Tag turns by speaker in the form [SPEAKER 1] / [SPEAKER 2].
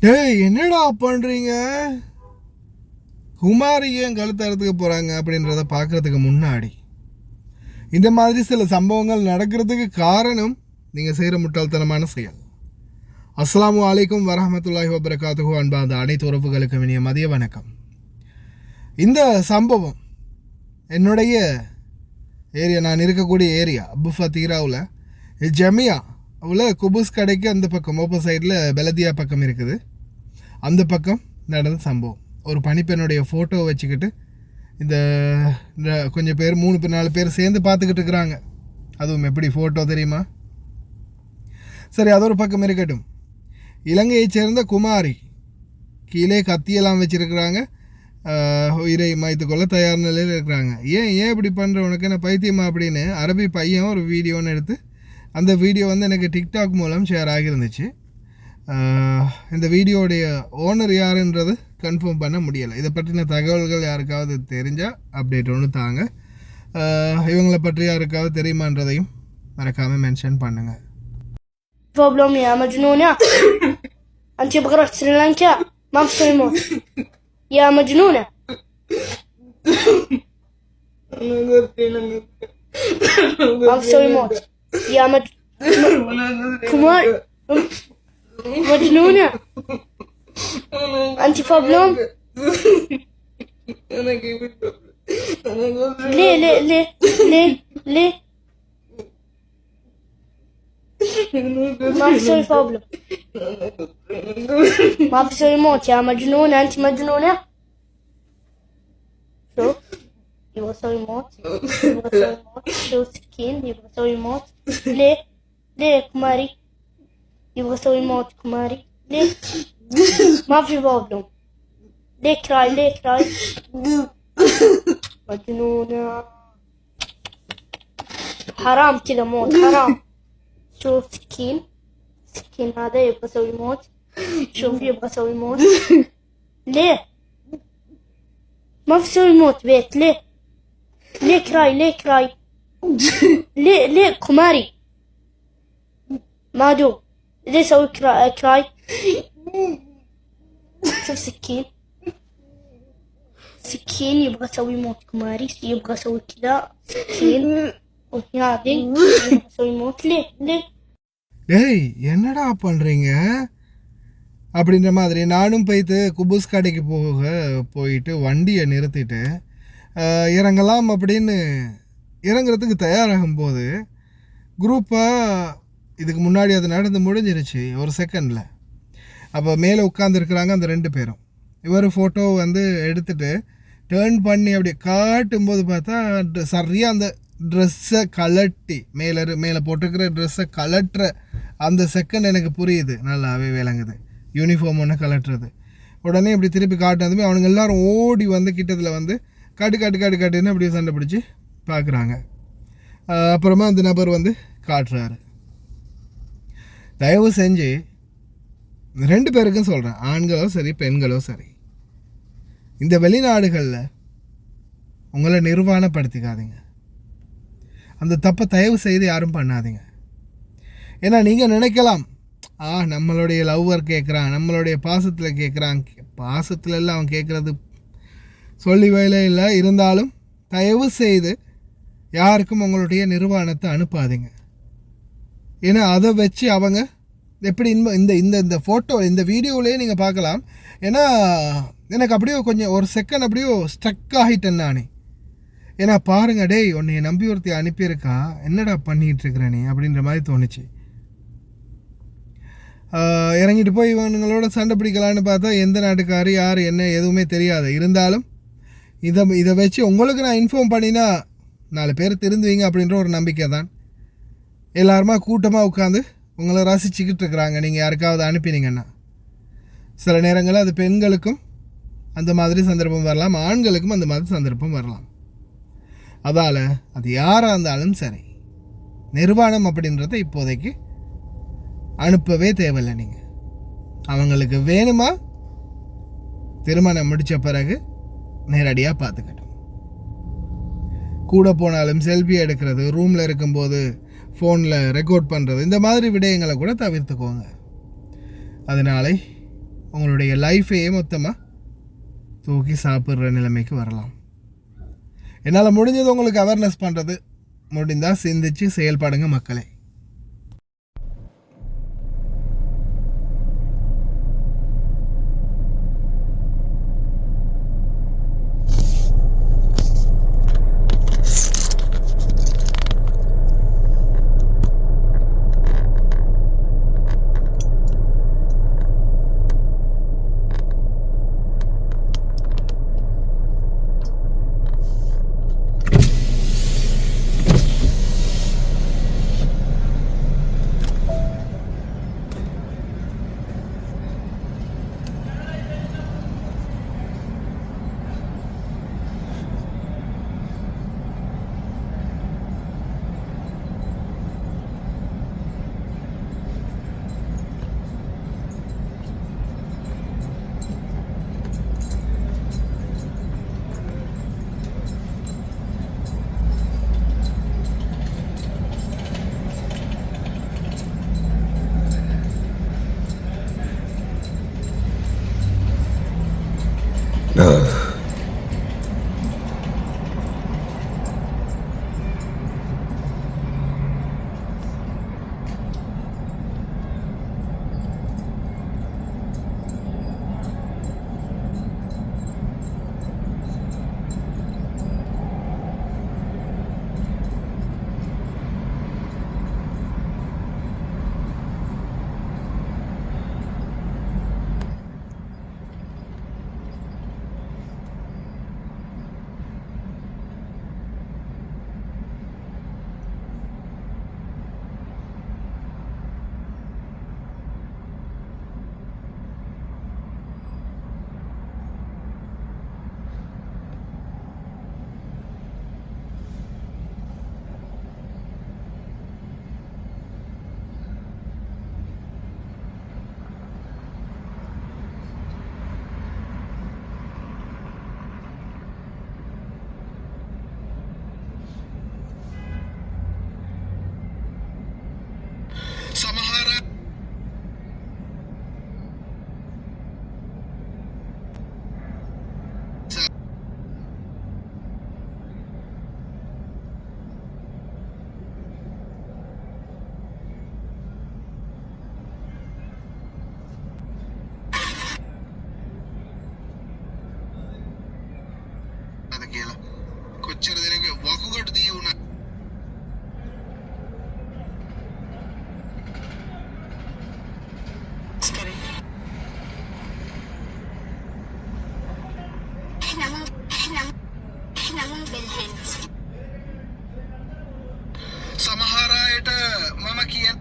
[SPEAKER 1] டேய் என்னடா பண்ணுறீங்க? குமாரி ஏன் கழுத்தறதுக்கு போகிறாங்க அப்படின்றத பார்க்குறதுக்கு முன்னாடி இந்த மாதிரி சில சம்பவங்கள் நடக்கிறதுக்கு காரணம் நீங்கள் செய்கிற முட்டாள்தனமான செயல். அஸ்ஸலாமு அலைக்கும் வரஹ்மத்துல்லாஹி வபரகாத்துஹு. அன்பார்ந்த அனைத்து உறவுகளுக்கும் இனிய மதிய வணக்கம். இந்த சம்பவம் என்னுடைய ஏரியா, நான் இருக்கக்கூடிய ஏரியா அபுஃபா தீராவில் ஜமியா அவ்வளோ குபுஸ் கடைக்கு அந்த பக்கம் ஓப்பன் சைடில் பெலதியா பக்கம் இருக்குது. அந்த பக்கம் நடந்த சம்பவம். ஒரு பனிப்பெண்ணுடைய ஃபோட்டோவை வச்சுக்கிட்டு இந்த கொஞ்சம் பேர் 3-4 பேர் சேர்ந்து பார்த்துக்கிட்டு இருக்கிறாங்க. அதுவும் எப்படி ஃபோட்டோ தெரியுமா? சரி, அது ஒரு பக்கம் இருக்கட்டும். இலங்கையைச் சேர்ந்த குமாரி கீழே கத்தியெல்லாம் வச்சுருக்கிறாங்க. உயிரை மாய்த்துக்கொள்ள தயார் நிலையில் இருக்கிறாங்க. ஏன் இப்படி பண்ணுற, உனக்கு என்ன பைத்தியமா அப்படின்னு அரபி பையன் ஒரு வீடியோன்னு எடுத்து அந்த வீடியோ எனக்கு டிக்டாக் மூலம் ஷேர் ஆகியிருந்துச்சு. இந்த வீடியோடைய ஓனர் யாருன்றது கன்ஃபார்ம் பண்ண முடியலை. இதை பற்றின தகவல்கள் யாருக்காவது தெரிஞ்சால் அப்டேட் ஒன்று தாங்க. இவங்களை பற்றி யாருக்காவது தெரியுமான்றதையும் மறக்காமல் மென்ஷன் பண்ணுங்கள்.
[SPEAKER 2] بروبلم يا مجنونة. أنت بغرة سريلانكا ما بتصير موت يا مجنونة. ما بتصير موت يا كمان مجنونة. أنت بروبلم. ليه ليه ليه ليه ليه ما في سوي بروبلم. ما في سوي موت يا مجنونة. أنت مجنونة. شو يبغى يسوي موت؟ يبغى يسوي موت. شو سكين يبغى يسوي موت. ليه كماري يبغى يسوي موت كماري؟ ليه ما في بروبلم. ليه كراي مجنونة. حرام كذا موت حرام. شوف سكين هذا يبغى يسوي موت. شوف يبغى يسوي موت. ليه ما في سوي موت بيت؟ ليه كراي ليه كماري ما دو. ليه يسوي كراي. شوف سكين يبغى يسوي موت كماري. يبغى يسوي كذا سكين وهذه يبغى يسوي موت. ليه
[SPEAKER 1] ஏய் என்னடா பண்ணுறீங்க அப்படின்ற மாதிரி நானும் போய்த்து குபூஸ் கடைக்கு போயிட்டு வண்டியை நிறுத்திட்டு இறங்கலாம் அப்படின்னு இறங்குறதுக்கு தயாராகும் போது குரூப்பாக இதுக்கு முன்னாடி அது நடந்து முடிஞ்சிருச்சு ஒரு செகண்டில். அப்போ மேலே உட்காந்துருக்குறாங்க அந்த 2 பேரும். இவர் ஃபோட்டோ எடுத்துகிட்டு டேர்ன் பண்ணி அப்படி காட்டும்போது பார்த்தா சரியாக அந்த ட்ரெஸ்ஸை கலட்டி மேலே போட்டிருக்கிற ட்ரெஸ்ஸை கலட்டுற அந்த செகண்ட் எனக்கு புரியுது, நல்லாவே விளங்குது. யூனிஃபார்ம் ஒன்று கலட்டுறது. உடனே இப்படி திருப்பி காட்டுனதுமே அவனுங்க எல்லோரும் ஓடி கிட்டத்தில் காட்டுன்னு அப்படியே சண்டை பிடிச்சி பார்க்குறாங்க. அப்புறமா அந்த நபர் காட்டுறாரு. தயவு செஞ்சு 2 பேருக்கும் சொல்கிறேன், ஆண்களோ சரி பெண்களோ சரி, இந்த வெளிநாடுகளில் உங்களை நிர்வாணப்படுத்திக்காதீங்க. அந்த தப்பை தயவு செய்து யாரும் பண்ணாதீங்க. ஏன்னா நீங்கள் நினைக்கலாம், நம்மளுடைய லவ்வர் கேட்குறான், நம்மளுடைய பாசத்தில் கேட்குறான். பாசத்தில் எல்லாம் அவன் கேட்குறது சொல்லி வேலை இல்லை. இருந்தாலும் தயவு செய்து யாருக்கும் உங்களுடைய நிர்வாணத்தை அனுப்பாதீங்க. ஏன்னா அதை வச்சு அவங்க எப்படி இந்த இந்த இந்த ஃபோட்டோ இந்த வீடியோவிலேயே நீங்கள் பார்க்கலாம். ஏன்னா எனக்கு அப்படியே கொஞ்சம் ஒரு செகண்ட் அப்படியே ஸ்ட்ரக் ஆகிட்டேன் நானே. ஏன்னா பாருங்க, டேய் உன்னைய நம்பி ஒருத்தி அனுப்பியிருக்கா, என்னடா பண்ணிகிட்ருக்குற நீ அப்படின்ற மாதிரி தோணுச்சு. இறங்கிட்டு போய் இவனுங்களோட சண்டை பிடிக்கலான்னு பார்த்தா எந்த நாட்டுக்காரு யார் என்ன எதுவுமே தெரியாது. இருந்தாலும் இதை வச்சு உங்களுக்கு நான் இன்ஃபார்ம் பண்ணினா 4 பேர் திருந்துவீங்க அப்படின்ற ஒரு நம்பிக்கை தான். எல்லாருமா கூட்டமாக உட்காந்து உங்களை ரசிச்சுக்கிட்டு இருக்கிறாங்க. நீங்கள் யாருக்காவது அனுப்பினீங்கன்னா சில நேரங்களில் அது பெண்களுக்கும் அந்த மாதிரி சந்தர்ப்பம் வரலாம், ஆண்களுக்கும் அந்த மாதிரி சந்தர்ப்பம் வரலாம். அதால் அது யாராக இருந்தாலும் சரி, நிர்வாணம் அப்படின்றத இப்போதைக்கு அனுப்பவே தேவையில்லை. நீங்கள் அவங்களுக்கு வேணுமா திருமணம் முடித்த பிறகு நேரடியாக பார்த்துக்கட்டும். கூட போனாலும் செல்ஃபி எடுக்கிறது, ரூமில் இருக்கும்போது ஃபோனில் ரெக்கார்ட் பண்ணுறது, இந்த மாதிரி விடயங்களை கூட தவிர்த்துக்கோங்க. அதனாலே உங்களுடைய லைஃபையே மொத்தமாக தூக்கி சாப்பிட்ற நிலைமைக்கு வரலாம். என்னால் முடிஞ்சது உங்களுக்கு அவேர்னஸ் பண்ணுறது, முடிந்தால் சிந்திச்சு செயல்படுங்க மக்களே. කොච්චර දෙනෙක් වකුගඩු දී වුණා. සමහර අයට මම කියන